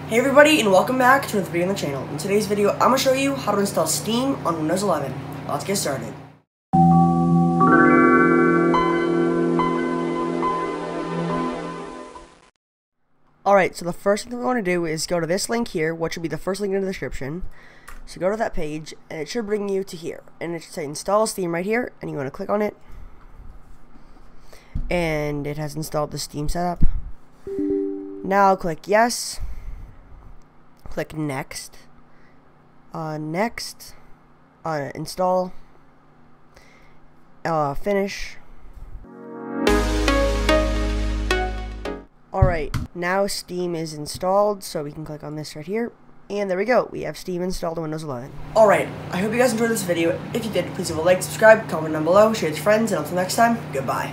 Hey everybody, and welcome back to another video on the channel. In today's video, I'm going to show you how to install Steam on Windows 11. Let's get started. Alright, so the first thing we want to do is go to this link here, which will be the first link in the description. So go to that page, and it should bring you to here. And it should say install Steam right here, and you want to click on it. And it has installed the Steam setup. Now click yes. Click next, install, finish. Alright, now Steam is installed, so we can click on this right here, and there we go, we have Steam installed on Windows 11. Alright, I hope you guys enjoyed this video. If you did, please leave a like, subscribe, comment down below, share with your friends, and until next time, goodbye.